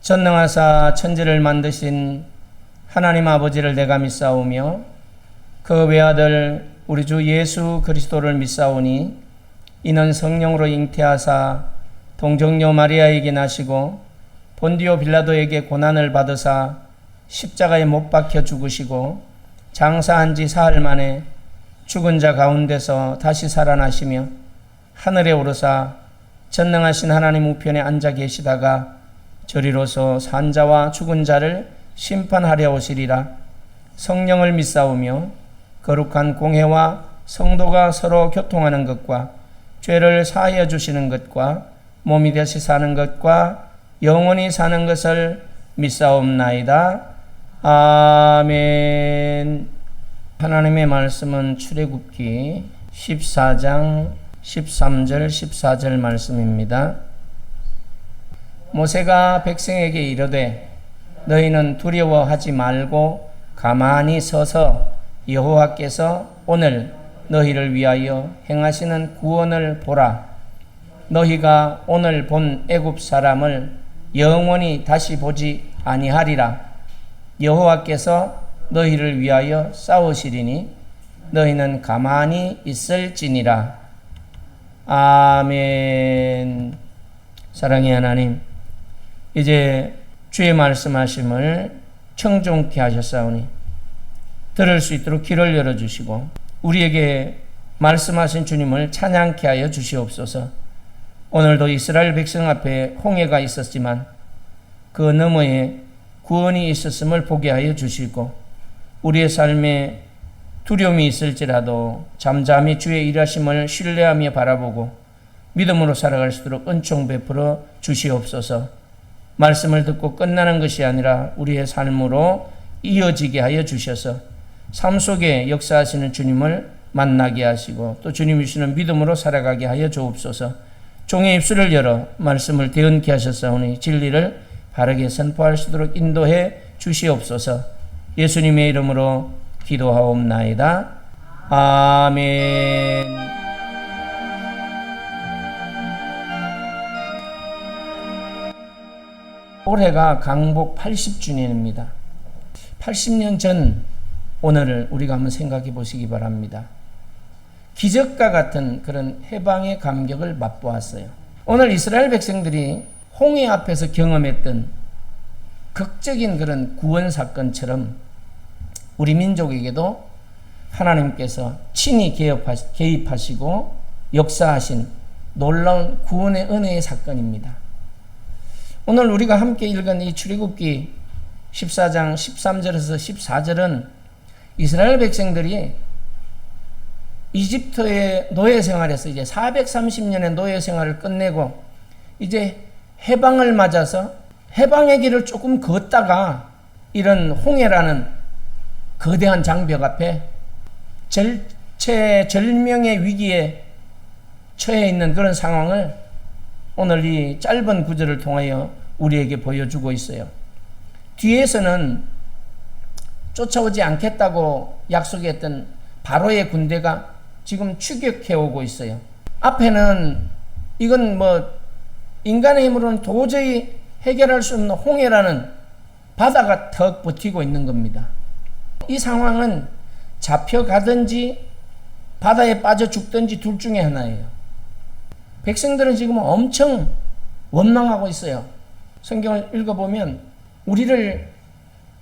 전능하사 천지를 만드신 하나님 아버지를 내가 믿사오며 그 외아들 우리 주 예수 그리스도를 믿사오니 이는 성령으로 잉태하사 동정녀 마리아에게 나시고 본디오 빌라도에게 고난을 받으사 십자가에 못 박혀 죽으시고 장사한 지 사흘 만에 죽은 자 가운데서 다시 살아나시며 하늘에 오르사 전능하신 하나님 우편에 앉아 계시다가 저리로서 산자와 죽은 자를 심판하려 오시리라. 성령을 믿사오며 거룩한 공회와 성도가 서로 교통하는 것과 죄를 사하여 주시는 것과 몸이 되시 사는 것과 영원히 사는 것을 믿사옵나이다. 아멘. 하나님의 말씀은 출애굽기 14장 13절 14절 말씀입니다. 모세가 백성에게 이르되 너희는 두려워하지 말고 가만히 서서 여호와께서 오늘 너희를 위하여 행하시는 구원을 보라. 너희가 오늘 본 애굽 사람을 영원히 다시 보지 아니하리라. 여호와께서 너희를 위하여 싸우시리니 너희는 가만히 있을지니라. 아멘. 사랑의 하나님, 이제 주의 말씀하심을 청종케 하셨사오니 들을 수 있도록 귀를 열어주시고 우리에게 말씀하신 주님을 찬양케 하여 주시옵소서. 오늘도 이스라엘 백성 앞에 홍해가 있었지만 그 너머에 구원이 있었음을 보게 하여 주시고 우리의 삶에 두려움이 있을지라도 잠잠히 주의 일하심을 신뢰하며 바라보고 믿음으로 살아갈 수 있도록 은총 베풀어 주시옵소서. 말씀을 듣고 끝나는 것이 아니라 우리의 삶으로 이어지게 하여 주셔서 삶 속에 역사하시는 주님을 만나게 하시고 또 주님이 주시는 믿음으로 살아가게 하여 주옵소서. 종의 입술을 열어 말씀을 대언케 하셨사오니 진리를 바르게 선포할 수 있도록 인도해 주시옵소서. 예수님의 이름으로 기도하옵나이다. 아멘. 올해가 강복 80주년입니다. 80년 전 오늘을 우리가 한번 생각해 보시기 바랍니다. 기적과 같은 그런 해방의 감격을 맛보았어요. 오늘 이스라엘 백성들이 홍해 앞에서 경험했던 극적인 그런 구원 사건처럼 우리 민족에게도 하나님께서 친히 개입하시고 역사하신 놀라운 구원의 은혜의 사건입니다. 오늘 우리가 함께 읽은 이 출애굽기 14장 13절에서 14절은 이스라엘 백성들이 이집트의 노예 생활에서 이제 430년의 노예 생활을 끝내고 이제 해방을 맞아서 해방의 길을 조금 걷다가 이런 홍해라는 거대한 장벽 앞에 절명의 위기에 처해 있는 그런 상황을 오늘 이 짧은 구절을 통하여 우리에게 보여주고 있어요. 뒤에서는 쫓아오지 않겠다고 약속했던 바로의 군대가 지금 추격해 오고 있어요. 앞에는 이건 인간의 힘으로는 도저히 해결할 수 없는 홍해라는 바다가 턱 버티고 있는 겁니다. 이 상황은 잡혀가든지 바다에 빠져 죽든지 둘 중에 하나예요. 백성들은 지금 엄청 원망하고 있어요. 성경을 읽어보면 우리를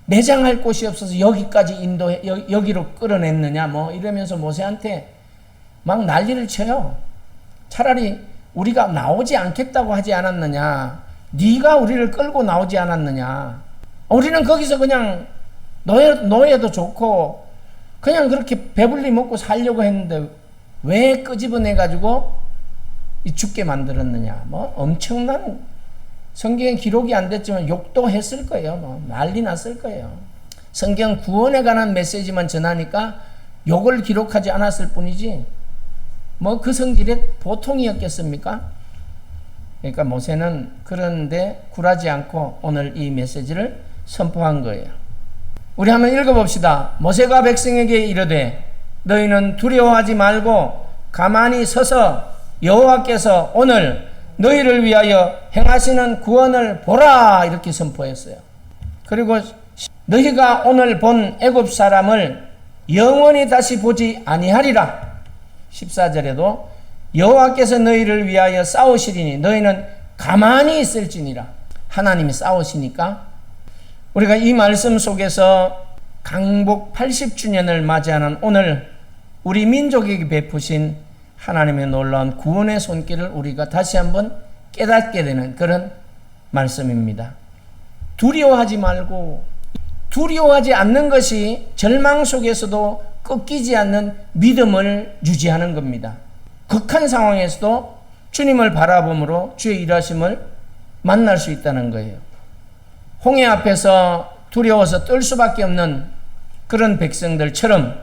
내장할 곳이 없어서 여기까지 여기로 끌어냈느냐 이러면서 모세한테 막 난리를 쳐요. 차라리 우리가 나오지 않겠다고 하지 않았느냐, 네가 우리를 끌고 나오지 않았느냐, 우리는 거기서 그냥 노예도 좋고 그냥 그렇게 배불리 먹고 살려고 했는데 왜 끄집어내가지고 죽게 만들었느냐. 엄청난, 성경에 기록이 안 됐지만 욕도 했을 거예요. 난리 났을 거예요. 성경 구원에 관한 메시지만 전하니까 욕을 기록하지 않았을 뿐이지 그 성질이 보통이었겠습니까? 그러니까 모세는 그런데 굴하지 않고 오늘 이 메시지를 선포한 거예요. 우리 한번 읽어봅시다. 모세가 백성에게 이르되 너희는 두려워하지 말고 가만히 서서 여호와께서 오늘 너희를 위하여 행하시는 구원을 보라 이렇게 선포했어요. 그리고 너희가 오늘 본 애굽 사람을 영원히 다시 보지 아니하리라. 14절에도 여호와께서 너희를 위하여 싸우시리니 너희는 가만히 있을지니라. 하나님이 싸우시니까 우리가 이 말씀 속에서 강복 80주년을 맞이하는 오늘 우리 민족에게 베푸신 하나님의 놀라운 구원의 손길을 우리가 다시 한번 깨닫게 되는 그런 말씀입니다. 두려워하지 말고, 두려워하지 않는 것이 절망 속에서도 꺾이지 않는 믿음을 유지하는 겁니다. 극한 상황에서도 주님을 바라봄으로 주의 일하심을 만날 수 있다는 거예요. 홍해 앞에서 두려워서 떨 수밖에 없는 그런 백성들처럼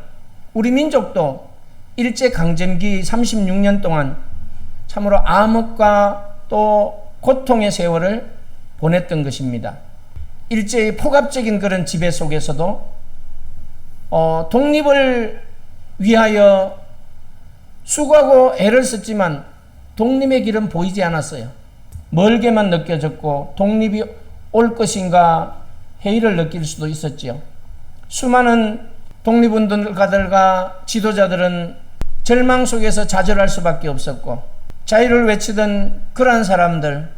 우리 민족도 일제강점기 36년 동안 참으로 암흑과 또 고통의 세월을 보냈던 것입니다. 일제의 폭압적인 그런 지배 속에서도 독립을 위하여 수고하고 애를 썼지만 독립의 길은 보이지 않았어요. 멀게만 느껴졌고 독립이 올 것인가 회의를 느낄 수도 있었지요. 수많은 독립운동가들과 지도자들은 절망 속에서 좌절할 수밖에 없었고, 자유를 외치던 그러한 사람들,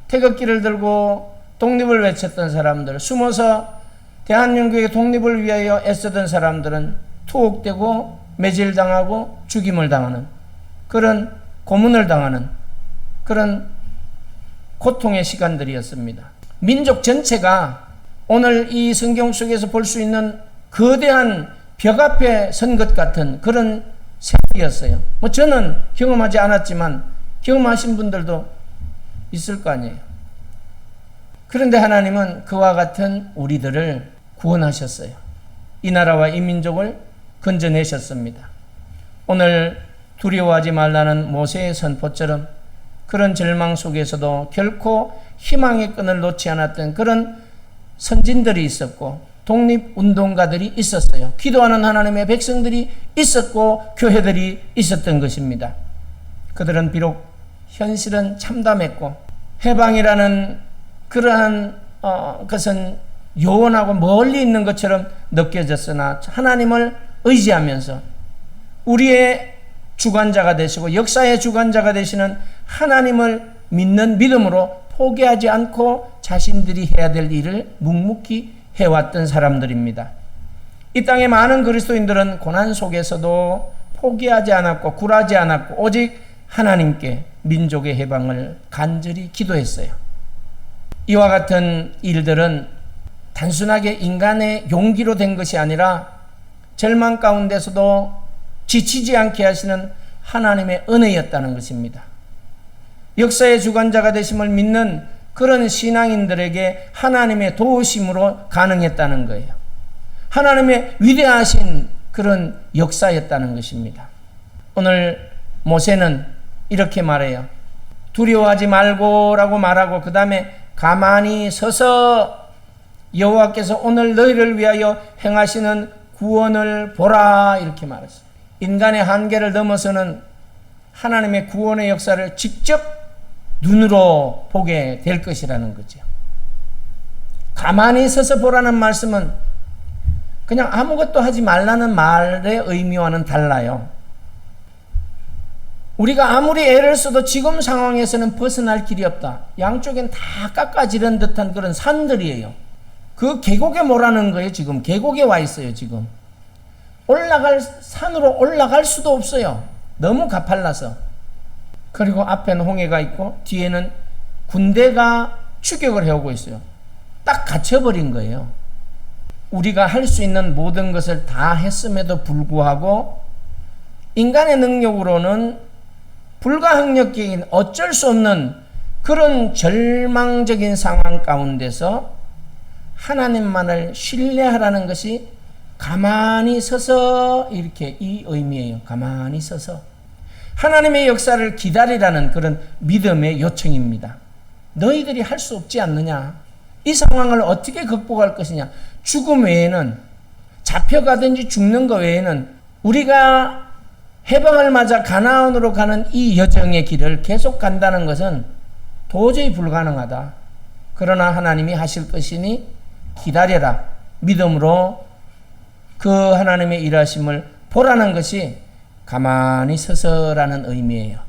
태극기를 들고 독립을 외쳤던 사람들, 숨어서 대한민국의 독립을 위하여 애쓰던 사람들은 투옥되고 매질당하고 죽임을 당하는 그런 고문을 당하는 그런 고통의 시간들이었습니다. 민족 전체가 오늘 이 성경 속에서 볼 수 있는 거대한 벽 앞에 선 것 같은 그런 세월이었어요. 저는 경험하지 않았지만 경험하신 분들도 있을 거 아니에요. 그런데 하나님은 그와 같은 우리들을 구원하셨어요. 이 나라와 이 민족을 건져내셨습니다. 오늘 두려워하지 말라는 모세의 선포처럼 그런 절망 속에서도 결코 희망의 끈을 놓지 않았던 그런 선진들이 있었고 독립운동가들이 있었어요. 기도하는 하나님의 백성들이 있었고 교회들이 있었던 것입니다. 그들은 비록 현실은 참담했고 해방이라는 그러한 것은 요원하고 멀리 있는 것처럼 느껴졌으나 하나님을 의지하면서 우리의 주관자가 되시고 역사의 주관자가 되시는 하나님을 믿는 믿음으로 포기하지 않고 자신들이 해야 될 일을 묵묵히 해왔던 사람들입니다. 이 땅의 많은 그리스도인들은 고난 속에서도 포기하지 않았고 굴하지 않았고 오직 하나님께 민족의 해방을 간절히 기도했어요. 이와 같은 일들은 단순하게 인간의 용기로 된 것이 아니라 절망 가운데서도 지치지 않게 하시는 하나님의 은혜였다는 것입니다. 역사의 주관자가 되심을 믿는 그런 신앙인들에게 하나님의 도우심으로 가능했다는 거예요. 하나님의 위대하신 그런 역사였다는 것입니다. 오늘 모세는 이렇게 말해요. 두려워하지 말고라고 말하고 그 다음에 가만히 서서 여호와께서 오늘 너희를 위하여 행하시는 구원을 보라 이렇게 말했어요. 인간의 한계를 넘어서는 하나님의 구원의 역사를 직접 눈으로 보게 될 것이라는 거죠. 가만히 서서 보라는 말씀은 그냥 아무것도 하지 말라는 말의 의미와는 달라요. 우리가 아무리 애를 써도 지금 상황에서는 벗어날 길이 없다. 양쪽엔 다 깎아지른 듯한 그런 산들이에요. 그 계곡에 뭐라는 거예요. 지금 계곡에 와 있어요. 지금 산으로 올라갈 수도 없어요. 너무 가팔라서. 그리고 앞에는 홍해가 있고 뒤에는 군대가 추격을 해오고 있어요. 딱 갇혀버린 거예요. 우리가 할 수 있는 모든 것을 다 했음에도 불구하고 인간의 능력으로는 불가항력적인 어쩔 수 없는 그런 절망적인 상황 가운데서 하나님만을 신뢰하라는 것이 가만히 서서 이렇게 이 의미예요. 가만히 서서 하나님의 역사를 기다리라는 그런 믿음의 요청입니다. 너희들이 할 수 없지 않느냐? 이 상황을 어떻게 극복할 것이냐? 죽음 외에는 잡혀가든지 죽는 것 외에는 우리가 해방을 맞아 가나안으로 가는 이 여정의 길을 계속 간다는 것은 도저히 불가능하다. 그러나 하나님이 하실 것이니 기다려라. 믿음으로 그 하나님의 일하심을 보라는 것이 가만히 서서라는 의미예요.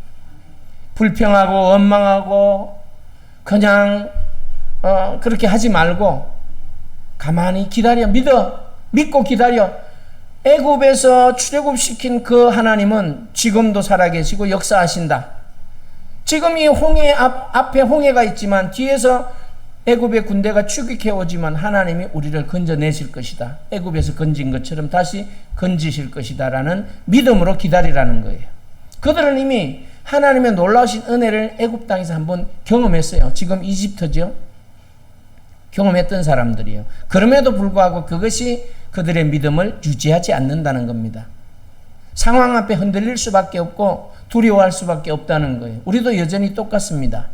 불평하고 원망하고 그냥 그렇게 하지 말고 가만히 기다려. 믿고 기다려. 애굽에서 출애굽시킨 그 하나님은 지금도 살아계시고 역사하신다. 지금 이 홍해 앞에 홍해가 있지만 뒤에서 애굽의 군대가 추격해 오지만 하나님이 우리를 건져내실 것이다. 애굽에서 건진 것처럼 다시 건지실 것이다 라는 믿음으로 기다리라는 거예요. 그들은 이미 하나님의 놀라우신 은혜를 애굽 땅에서 한번 경험했어요. 지금 이집트죠. 경험했던 사람들이에요. 그럼에도 불구하고 그것이 그들의 믿음을 유지하지 않는다는 겁니다. 상황 앞에 흔들릴 수밖에 없고 두려워할 수밖에 없다는 거예요. 우리도 여전히 똑같습니다.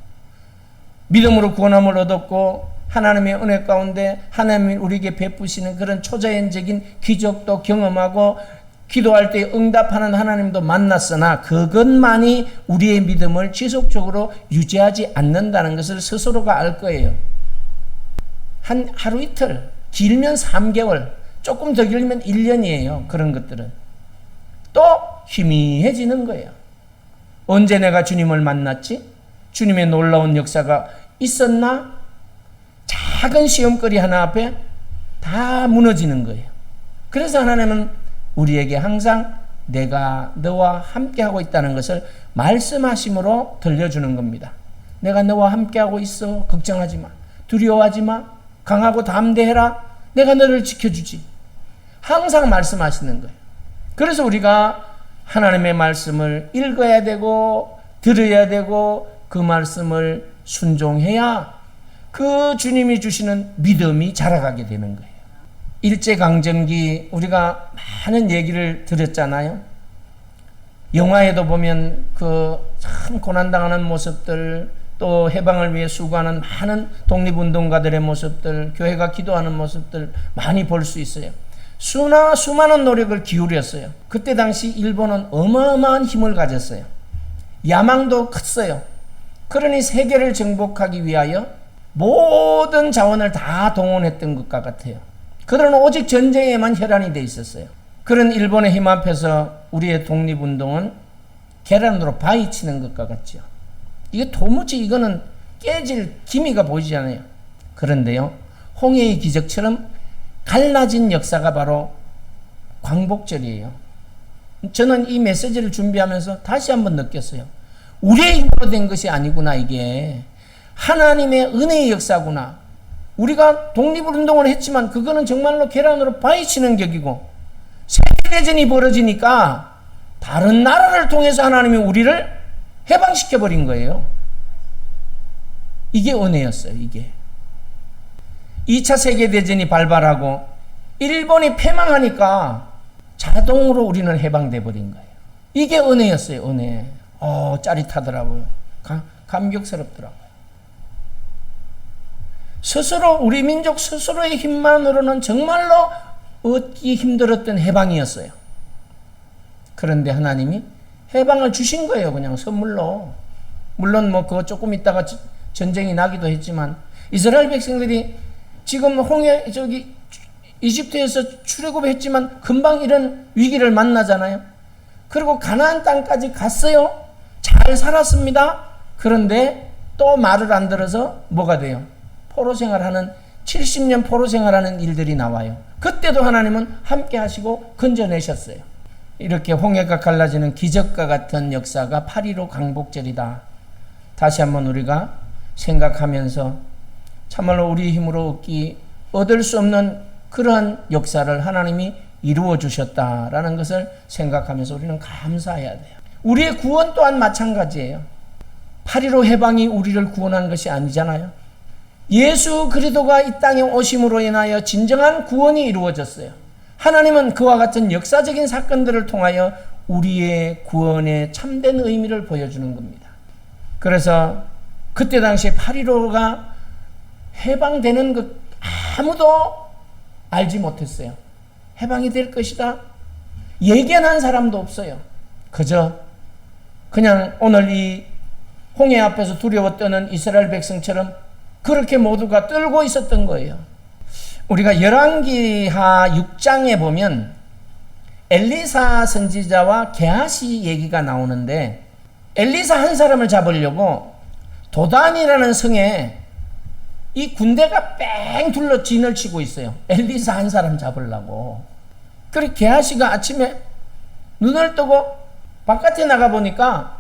믿음으로 구원함을 얻었고 하나님의 은혜 가운데 하나님이 우리에게 베푸시는 그런 초자연적인 기적도 경험하고 기도할 때 응답하는 하나님도 만났으나 그것만이 우리의 믿음을 지속적으로 유지하지 않는다는 것을 스스로가 알 거예요. 한 하루 이틀, 길면 3개월, 조금 더 길면 1년이에요. 그런 것들은. 또 희미해지는 거예요. 언제 내가 주님을 만났지? 주님의 놀라운 역사가 있었나? 작은 시험거리 하나 앞에 다 무너지는 거예요. 그래서 하나님은 우리에게 항상 내가 너와 함께하고 있다는 것을 말씀하심으로 들려주는 겁니다. 내가 너와 함께하고 있어. 걱정하지 마. 두려워하지 마. 강하고 담대해라. 내가 너를 지켜주지. 항상 말씀하시는 거예요. 그래서 우리가 하나님의 말씀을 읽어야 되고 들어야 되고 그 말씀을 순종해야 그 주님이 주시는 믿음이 자라가게 되는 거예요. 일제강점기 우리가 많은 얘기를 들었잖아요. 영화에도 보면 그 참 고난당하는 모습들, 또 해방을 위해 수고하는 많은 독립운동가들의 모습들, 교회가 기도하는 모습들 많이 볼 수 있어요. 수많은 노력을 기울였어요. 그때 당시 일본은 어마어마한 힘을 가졌어요. 야망도 컸어요. 그러니 세계를 정복하기 위하여 모든 자원을 다 동원했던 것과 같아요. 그들은 오직 전쟁에만 혈안이 돼 있었어요. 그런 일본의 힘 앞에서 우리의 독립운동은 계란으로 바위치는 것과 같죠. 이게 도무지 이거는 깨질 기미가 보이지 않아요. 그런데요, 홍해의 기적처럼 갈라진 역사가 바로 광복절이에요. 저는 이 메시지를 준비하면서 다시 한번 느꼈어요. 우리의 힘으로 된 것이 아니구나. 이게 하나님의 은혜의 역사구나. 우리가 독립운동을 했지만 그거는 정말로 계란으로 바위치는 격이고, 세계대전이 벌어지니까 다른 나라를 통해서 하나님이 우리를 해방시켜버린 거예요. 이게 은혜였어요. 이게 2차 세계대전이 발발하고 일본이 패망하니까 자동으로 우리는 해방돼 버린 거예요. 이게 은혜였어요. 은혜. 짜릿하더라고요. 감격스럽더라고요. 스스로 우리 민족 스스로의 힘만으로는 정말로 얻기 힘들었던 해방이었어요. 그런데 하나님이 해방을 주신 거예요. 그냥 선물로. 물론 뭐 그거 조금 있다가 전쟁이 나기도 했지만 이스라엘 백성들이 지금 이집트에서 출애굽했지만 금방 이런 위기를 만나잖아요. 그리고 가나안 땅까지 갔어요. 잘 살았습니다. 그런데 또 말을 안 들어서 뭐가 돼요? 포로 생활하는 70년 포로 생활하는 일들이 나와요. 그때도 하나님은 함께 하시고 건져내셨어요. 이렇게 홍해가 갈라지는 기적과 같은 역사가 8.15 광복절이다. 다시 한번 우리가 생각하면서 참말로 우리 힘으로 얻을 수 없는 그러한 역사를 하나님이 이루어 주셨다라는 것을 생각하면서 우리는 감사해야 돼요. 우리의 구원 또한 마찬가지예요. 8.15 해방이 우리를 구원한 것이 아니잖아요. 예수 그리스도가 이 땅에 오심으로 인하여 진정한 구원이 이루어졌어요. 하나님은 그와 같은 역사적인 사건들을 통하여 우리의 구원의 참된 의미를 보여주는 겁니다. 그래서 그때 당시에 8.15가 해방되는 것 아무도 알지 못했어요. 해방이 될 것이다. 예견한 사람도 없어요. 그저 그냥 오늘 이 홍해 앞에서 두려워 떠는 이스라엘 백성처럼 그렇게 모두가 떨고 있었던 거예요. 우리가 열왕기하 6장에 보면 엘리사 선지자와 게하시 얘기가 나오는데, 엘리사 한 사람을 잡으려고 도단이라는 성에 이 군대가 뺑 둘러 진을 치고 있어요. 엘리사 한 사람 잡으려고. 그리고 게하시가 아침에 눈을 뜨고 바깥에 나가보니까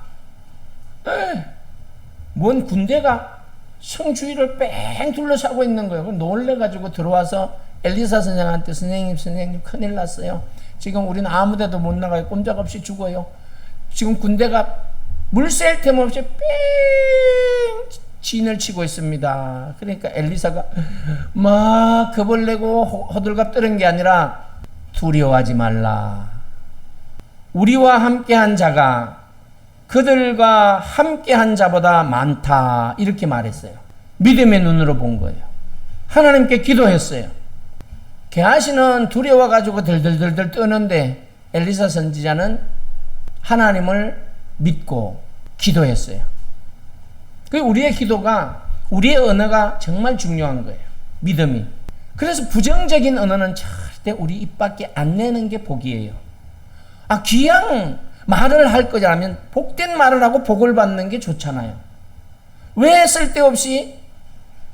뭔 군대가 성 주위를 뺑 둘러싸고 있는 거예요. 놀래가지고 들어와서 엘리사 선생한테 선생님 큰일 났어요. 지금 우리는 아무 데도 못 나가요. 꼼짝없이 죽어요. 지금 군대가 물샐 틈 없이 뺑 진을 치고 있습니다. 그러니까 엘리사가 막 겁을 내고 호들갑 떠는 게 아니라 두려워하지 말라. 우리와 함께한 자가 그들과 함께한 자보다 많다. 이렇게 말했어요. 믿음의 눈으로 본 거예요. 하나님께 기도했어요. 게하시는 두려워가지고 덜덜덜덜 떠는데 엘리사 선지자는 하나님을 믿고 기도했어요. 우리의 기도가, 우리의 언어가 정말 중요한 거예요. 믿음이. 그래서 부정적인 언어는 절대 우리 입 밖에 안 내는 게 복이에요. 그냥 말을 할 거라면 복된 말을 하고 복을 받는 게 좋잖아요. 왜 쓸데없이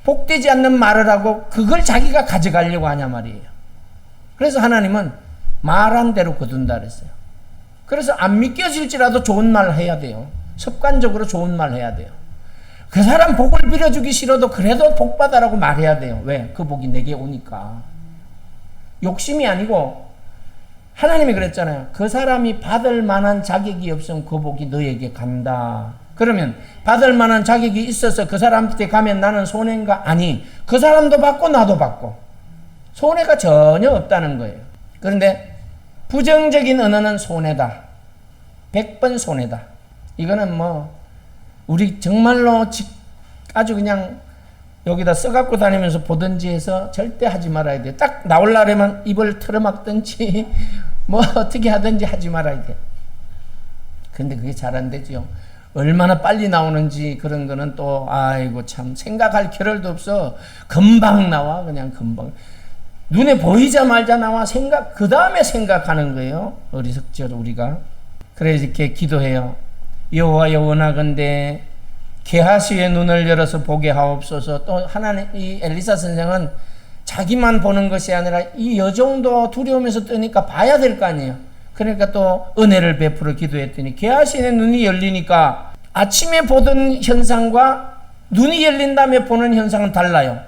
복되지 않는 말을 하고 그걸 자기가 가져가려고 하냐 말이에요. 그래서 하나님은 말한 대로 거둔다 그랬어요. 그래서 안 믿겨질지라도 좋은 말 해야 돼요. 습관적으로 좋은 말 해야 돼요. 그 사람 복을 빌어주기 싫어도 그래도 복 받아라고 말해야 돼요. 왜? 그 복이 내게 오니까. 욕심이 아니고 하나님이 그랬잖아요. 그 사람이 받을 만한 자격이 없으면 그 복이 너에게 간다. 그러면 받을 만한 자격이 있어서 그 사람한테 가면 나는 손해인가? 아니, 그 사람도 받고 나도 받고 손해가 전혀 없다는 거예요. 그런데 부정적인 언어는 손해다. 100번 손해다. 이거는 우리 정말로 아주 그냥 여기다 써갖고 다니면서 보든지 해서 절대 하지 말아야 돼. 딱 나오려면 입을 틀어막든지 어떻게 하든지 하지 말아야 돼. 근데 그게 잘 안 되죠. 얼마나 빨리 나오는지 그런 거는 또 아이고 참 생각할 겨를도 없어. 금방 나와. 그냥 금방. 눈에 보이자마자 나와. 그 다음에 생각하는 거예요. 어리석죠 우리가. 그래서 이렇게 기도해요. 여호와여 원하건대 게하시의 눈을 열어서 보게 하옵소서. 또 하나님, 이 엘리사 선생은 자기만 보는 것이 아니라 이 여종도 두려우면서 뜨니까 봐야 될 거 아니에요. 그러니까 또 은혜를 베풀어 기도했더니 게하시의 눈이 열리니까 아침에 보던 현상과 눈이 열린 다음에 보는 현상은 달라요.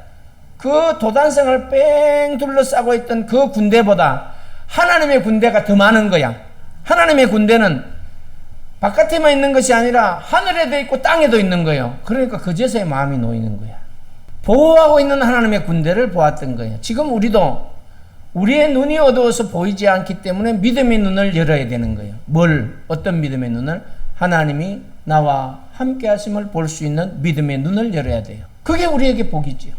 그 도단성을 뺑 둘러싸고 있던 그 군대보다 하나님의 군대가 더 많은 거야. 하나님의 군대는 바깥에만 있는 것이 아니라 하늘에도 있고 땅에도 있는 거예요. 그러니까 그제서야 마음이 놓이는 거야. 보호하고 있는 하나님의 군대를 보았던 거예요. 지금 우리도 우리의 눈이 어두워서 보이지 않기 때문에 믿음의 눈을 열어야 되는 거예요. 어떤 믿음의 눈을? 하나님이 나와 함께 하심을 볼 수 있는 믿음의 눈을 열어야 돼요. 그게 우리에게 복이죠.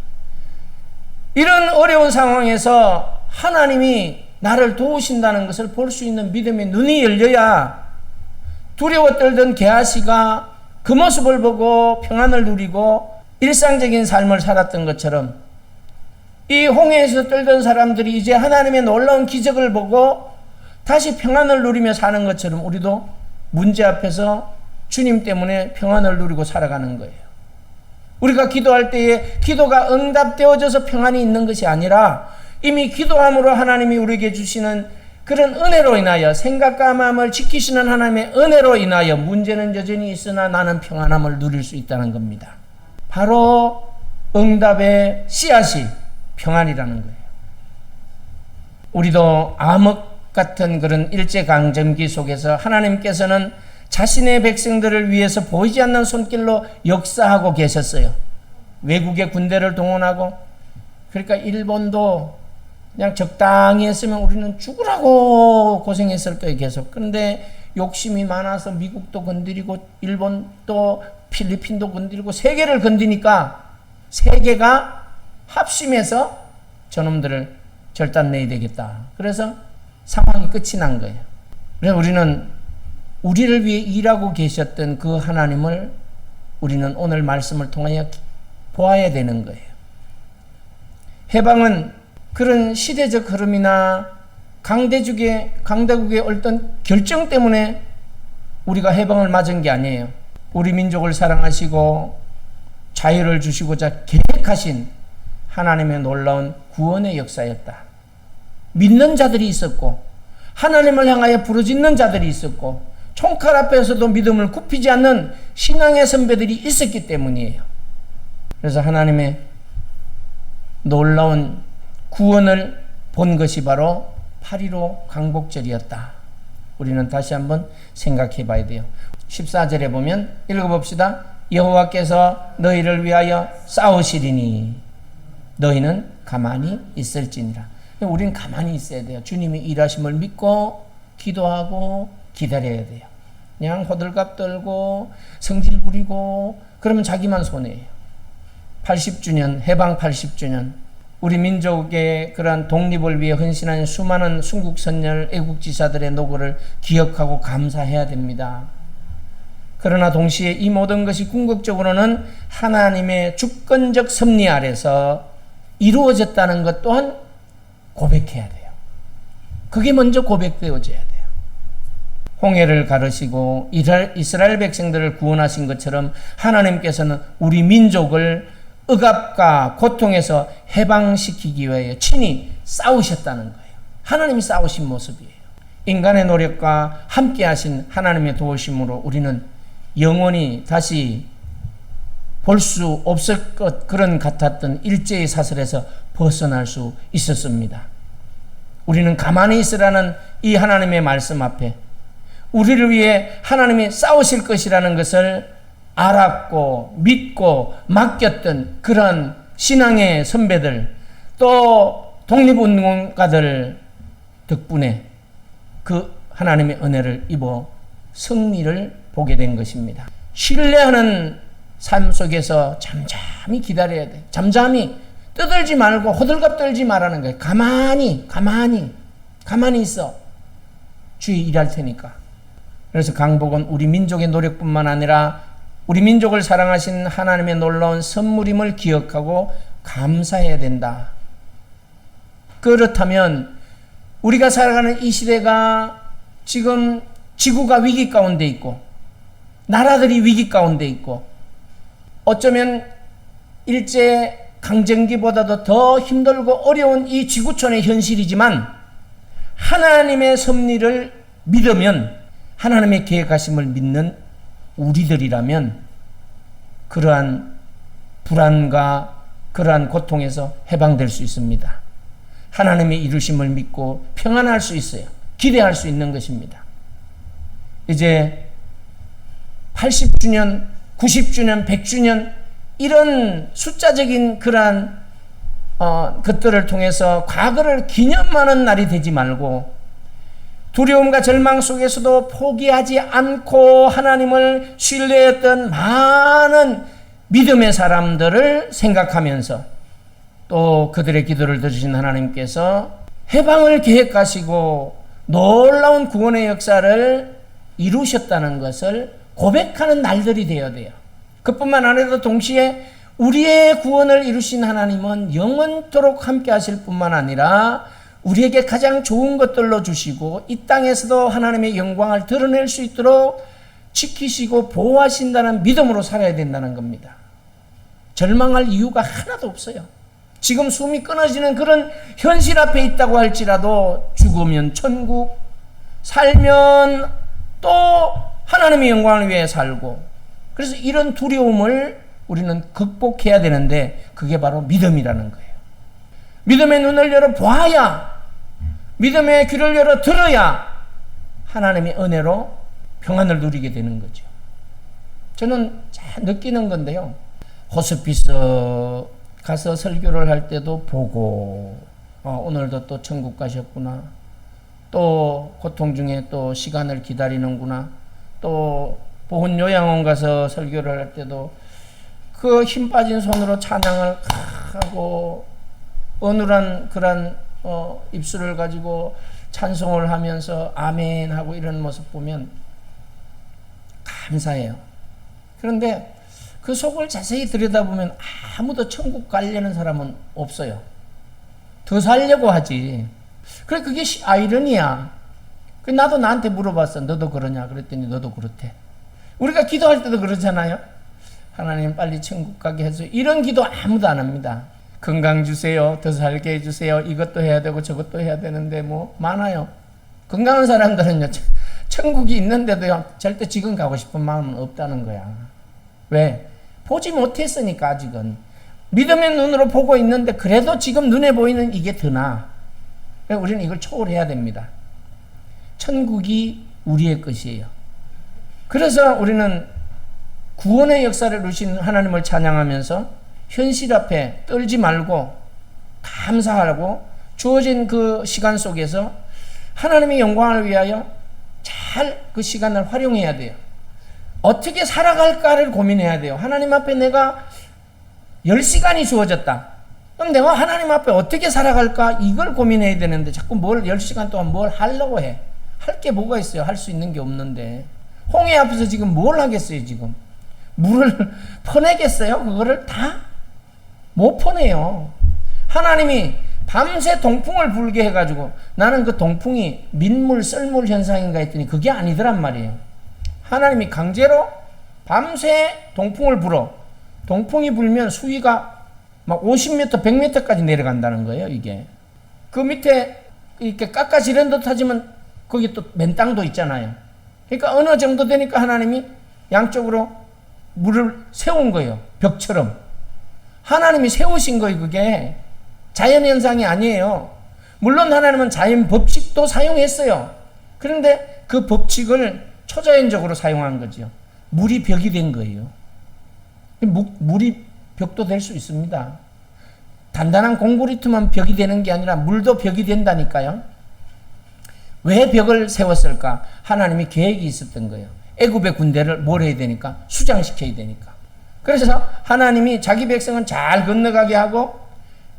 이런 어려운 상황에서 하나님이 나를 도우신다는 것을 볼 수 있는 믿음의 눈이 열려야 두려워 떨던 게하시가 그 모습을 보고 평안을 누리고 일상적인 삶을 살았던 것처럼 이 홍해에서 떨던 사람들이 이제 하나님의 놀라운 기적을 보고 다시 평안을 누리며 사는 것처럼 우리도 문제 앞에서 주님 때문에 평안을 누리고 살아가는 거예요. 우리가 기도할 때에 기도가 응답되어져서 평안이 있는 것이 아니라 이미 기도함으로 하나님이 우리에게 주시는 그런 은혜로 인하여 생각과 마음을 지키시는 하나님의 은혜로 인하여 문제는 여전히 있으나 나는 평안함을 누릴 수 있다는 겁니다. 바로 응답의 씨앗이 평안이라는 거예요. 우리도 암흑 같은 그런 일제강점기 속에서 하나님께서는 자신의 백성들을 위해서 보이지 않는 손길로 역사하고 계셨어요. 외국의 군대를 동원하고, 그러니까 일본도 그냥 적당히 했으면 우리는 죽으라고 고생했을 거예요, 계속. 그런데 욕심이 많아서 미국도 건드리고 일본도 필리핀도 건드리고 세계를 건드니까 세계가 합심해서 저놈들을 절단내야 되겠다. 그래서 상황이 끝이 난 거예요. 그래서 우리는 우리를 위해 일하고 계셨던 그 하나님을 우리는 오늘 말씀을 통하여 보아야 되는 거예요. 해방은 그런 시대적 흐름이나 강대국의 어떤 결정 때문에 우리가 해방을 맞은 게 아니에요. 우리 민족을 사랑하시고 자유를 주시고자 계획하신 하나님의 놀라운 구원의 역사였다. 믿는 자들이 있었고 하나님을 향하여 부르짖는 자들이 있었고 총칼 앞에서도 믿음을 굽히지 않는 신앙의 선배들이 있었기 때문이에요. 그래서 하나님의 놀라운 구원을 본 것이 바로 8.15 광복절이었다. 우리는 다시 한번 생각해 봐야 돼요. 14절에 보면 읽어봅시다. 여호와께서 너희를 위하여 싸우시리니 너희는 가만히 있을지니라. 우리는 가만히 있어야 돼요. 주님이 일하심을 믿고 기도하고 기다려야 돼요. 그냥 호들갑 떨고 성질 부리고 그러면 자기만 손해예요. 80주년, 해방 80주년, 우리 민족의 그러한 독립을 위해 헌신한 수많은 순국선열 애국지사들의 노고를 기억하고 감사해야 됩니다. 그러나 동시에 이 모든 것이 궁극적으로는 하나님의 주권적 섭리 아래서 이루어졌다는 것 또한 고백해야 돼요. 그게 먼저 고백되어져야 돼요. 홍해를 가르시고 이스라엘 백성들을 구원하신 것처럼 하나님께서는 우리 민족을 억압과 고통에서 해방시키기 위해 친히 싸우셨다는 거예요. 하나님이 싸우신 모습이에요. 인간의 노력과 함께 하신 하나님의 도우심으로 우리는 영원히 다시 볼 수 없을 것 그런 같았던 일제의 사슬에서 벗어날 수 있었습니다. 우리는 가만히 있으라는 이 하나님의 말씀 앞에 우리를 위해 하나님이 싸우실 것이라는 것을 알았고 믿고 맡겼던 그런 신앙의 선배들 또 독립운동가들 덕분에 그 하나님의 은혜를 입어 승리를 보게 된 것입니다. 신뢰하는 삶 속에서 잠잠히 기다려야 돼. 잠잠히 떠들지 말고 호들갑 떨지 말라는 거예요. 가만히 있어. 주의 일할 테니까. 그래서 강복은 우리 민족의 노력뿐만 아니라 우리 민족을 사랑하신 하나님의 놀라운 선물임을 기억하고 감사해야 된다. 그렇다면 우리가 살아가는 이 시대가 지금 지구가 위기 가운데 있고 나라들이 위기 가운데 있고 어쩌면 일제 강점기보다도 더 힘들고 어려운 이 지구촌의 현실이지만 하나님의 섭리를 믿으면 하나님의 계획하심을 믿는 우리들이라면 그러한 불안과 그러한 고통에서 해방될 수 있습니다. 하나님의 이루심을 믿고 평안할 수 있어요. 기대할 수 있는 것입니다. 이제 80주년, 90주년, 100주년 이런 숫자적인 그러한 것들을 통해서 과거를 기념하는 날이 되지 말고 두려움과 절망 속에서도 포기하지 않고 하나님을 신뢰했던 많은 믿음의 사람들을 생각하면서 또 그들의 기도를 들으신 하나님께서 해방을 계획하시고 놀라운 구원의 역사를 이루셨다는 것을 고백하는 날들이 되어야 돼요. 그뿐만 아니라 동시에 우리의 구원을 이루신 하나님은 영원토록 함께 하실 뿐만 아니라 우리에게 가장 좋은 것들로 주시고 이 땅에서도 하나님의 영광을 드러낼 수 있도록 지키시고 보호하신다는 믿음으로 살아야 된다는 겁니다. 절망할 이유가 하나도 없어요. 지금 숨이 끊어지는 그런 현실 앞에 있다고 할지라도 죽으면 천국, 살면 또 하나님의 영광을 위해 살고 그래서 이런 두려움을 우리는 극복해야 되는데 그게 바로 믿음이라는 거예요. 믿음의 눈을 열어 보아야 믿음의 귀를 열어 들어야 하나님의 은혜로 평안을 누리게 되는 거죠. 저는 잘 느끼는 건데요. 호스피스 가서 설교를 할 때도 보고 오늘도 또 천국 가셨구나. 또 고통 중에 또 시간을 기다리는구나. 또 보훈 요양원 가서 설교를 할 때도 그 힘 빠진 손으로 찬양을 하고 어눌한 그런 입술을 가지고 찬송을 하면서 아멘 하고 이런 모습 보면 감사해요. 그런데 그 속을 자세히 들여다보면 아무도 천국 가려는 사람은 없어요. 더 살려고 하지. 그래, 그게 아이러니야. 나도 나한테 물어봤어. 너도 그러냐? 그랬더니 너도 그렇대. 우리가 기도할 때도 그러잖아요. 하나님 빨리 천국 가게 해주세요. 이런 기도 아무도 안 합니다. 건강 주세요. 더 살게 해주세요. 이것도 해야 되고 저것도 해야 되는데 뭐 많아요. 건강한 사람들은요, 천국이 있는데도요, 절대 지금 가고 싶은 마음은 없다는 거야. 왜? 보지 못했으니까 아직은. 믿음의 눈으로 보고 있는데 그래도 지금 눈에 보이는 이게 더 나아. 우리는 이걸 초월해야 됩니다. 천국이 우리의 것이에요. 그래서 우리는 구원의 역사를 이루신 하나님을 찬양하면서 현실 앞에 떨지 말고 감사하고 주어진 그 시간 속에서 하나님의 영광을 위하여 잘 그 시간을 활용해야 돼요. 어떻게 살아갈까를 고민해야 돼요. 하나님 앞에 내가 10시간이 주어졌다. 그럼 내가 하나님 앞에 어떻게 살아갈까? 이걸 고민해야 되는데 자꾸 10시간 동안 뭘 하려고 해. 할 게 뭐가 있어요? 할 수 있는 게 없는데. 홍해 앞에서 지금 뭘 하겠어요, 지금? 물을 퍼내겠어요? 그거를 다 못 퍼내요. 하나님이 밤새 동풍을 불게 해가지고 나는 그 동풍이 민물, 썰물 현상인가 했더니 그게 아니더란 말이에요. 하나님이 강제로 밤새 동풍을 불어. 동풍이 불면 수위가 막 50m, 100m까지 내려간다는 거예요, 이게. 그 밑에 이렇게 깎아지른 듯 하지만 거기 또 맨 땅도 있잖아요. 그러니까 어느 정도 되니까 하나님이 양쪽으로 물을 세운 거예요. 벽처럼. 하나님이 세우신 거예요, 그게. 자연현상이 아니에요. 물론 하나님은 자연 법칙도 사용했어요. 그런데 그 법칙을 초자연적으로 사용한 거죠. 물이 벽이 된 거예요. 물이 벽도 될 수 있습니다. 단단한 콘크리트만 벽이 되는 게 아니라 물도 벽이 된다니까요. 왜 벽을 세웠을까? 하나님이 계획이 있었던 거예요. 애굽의 군대를 뭘 해야 되니까? 수장시켜야 되니까. 그래서 하나님이 자기 백성은 잘 건너가게 하고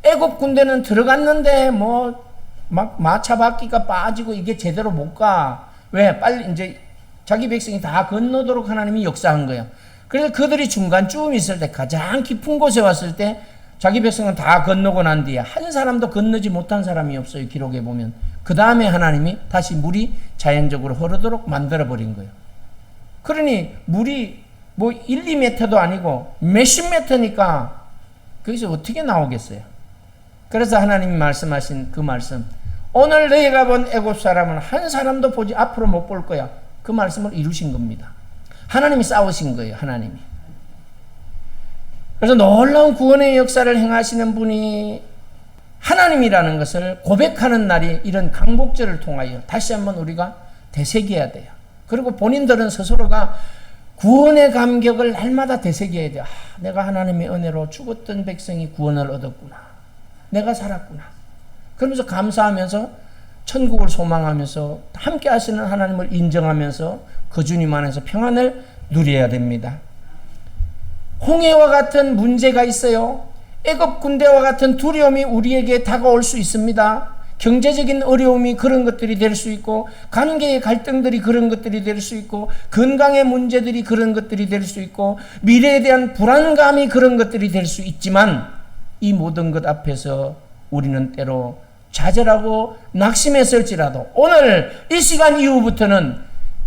애굽 군대는 들어갔는데 막 마차 바퀴가 빠지고 이게 제대로 못 가. 왜? 빨리 이제 자기 백성이 다 건너도록 하나님이 역사한 거예요. 그래서 그들이 중간쯤 있을 때 가장 깊은 곳에 왔을 때 자기 백성은 다 건너고 난 뒤에 한 사람도 건너지 못한 사람이 없어요. 기록에 보면. 그 다음에 하나님이 다시 물이 자연적으로 흐르도록 만들어버린 거예요. 그러니 물이 1, 2m도 아니고 몇십 m니까 거기서 어떻게 나오겠어요? 그래서 하나님이 말씀하신 그 말씀, 오늘 너희가 본 애굽 사람은 한 사람도 보지 앞으로 못 볼 거야. 그 말씀을 이루신 겁니다. 하나님이 싸우신 거예요. 하나님이. 그래서 놀라운 구원의 역사를 행하시는 분이 하나님이라는 것을 고백하는 날이 이런 강복절을 통하여 다시 한번 우리가 되새겨야 돼요. 그리고 본인들은 스스로가 구원의 감격을 날마다 되새겨야 돼요. 내가 하나님의 은혜로 죽었던 백성이 구원을 얻었구나. 내가 살았구나. 그러면서 감사하면서 천국을 소망하면서 함께 하시는 하나님을 인정하면서 그 주님 안에서 평안을 누려야 됩니다. 홍해와 같은 문제가 있어요. 애굽 군대와 같은 두려움이 우리에게 다가올 수 있습니다. 경제적인 어려움이 그런 것들이 될 수 있고, 관계의 갈등들이 그런 것들이 될 수 있고, 건강의 문제들이 그런 것들이 될 수 있고, 미래에 대한 불안감이 그런 것들이 될 수 있지만, 이 모든 것 앞에서 우리는 때로 좌절하고 낙심했을지라도 오늘 이 시간 이후부터는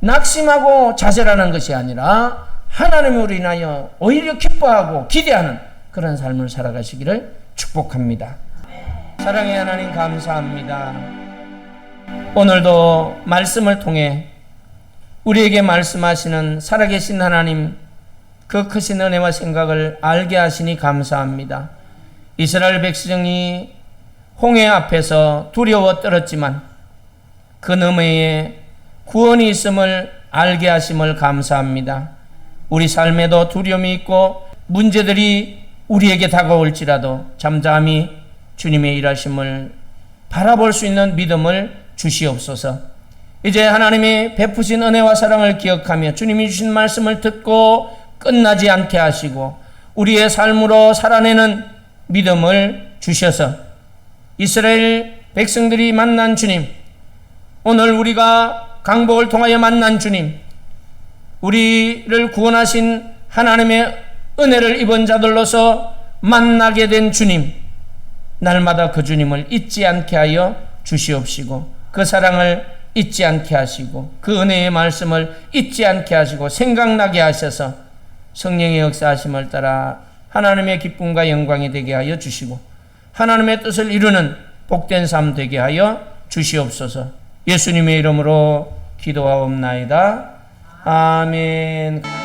낙심하고 좌절하는 것이 아니라 하나님으로 인하여 오히려 기뻐하고 기대하는 그런 삶을 살아가시기를 축복합니다. 사랑의 하나님 감사합니다. 오늘도 말씀을 통해 우리에게 말씀하시는 살아계신 하나님 그 크신 은혜와 생각을 알게 하시니 감사합니다. 이스라엘 백성이 홍해 앞에서 두려워 떨었지만 그 너머에 구원이 있음을 알게 하심을 감사합니다. 우리 삶에도 두려움이 있고 문제들이 우리에게 다가올지라도 잠잠히 주님의 일하심을 바라볼 수 있는 믿음을 주시옵소서. 이제 하나님이 베푸신 은혜와 사랑을 기억하며 주님이 주신 말씀을 듣고 끝나지 않게 하시고 우리의 삶으로 살아내는 믿음을 주셔서 이스라엘 백성들이 만난 주님, 오늘 우리가 강복을 통하여 만난 주님, 우리를 구원하신 하나님의 은혜를 입은 자들로서 만나게 된 주님, 날마다 그 주님을 잊지 않게 하여 주시옵시고, 그 사랑을 잊지 않게 하시고, 그 은혜의 말씀을 잊지 않게 하시고 생각나게 하셔서 성령의 역사하심을 따라 하나님의 기쁨과 영광이 되게 하여 주시고, 하나님의 뜻을 이루는 복된 삶 되게 하여 주시옵소서. 예수님의 이름으로 기도하옵나이다. 아멘.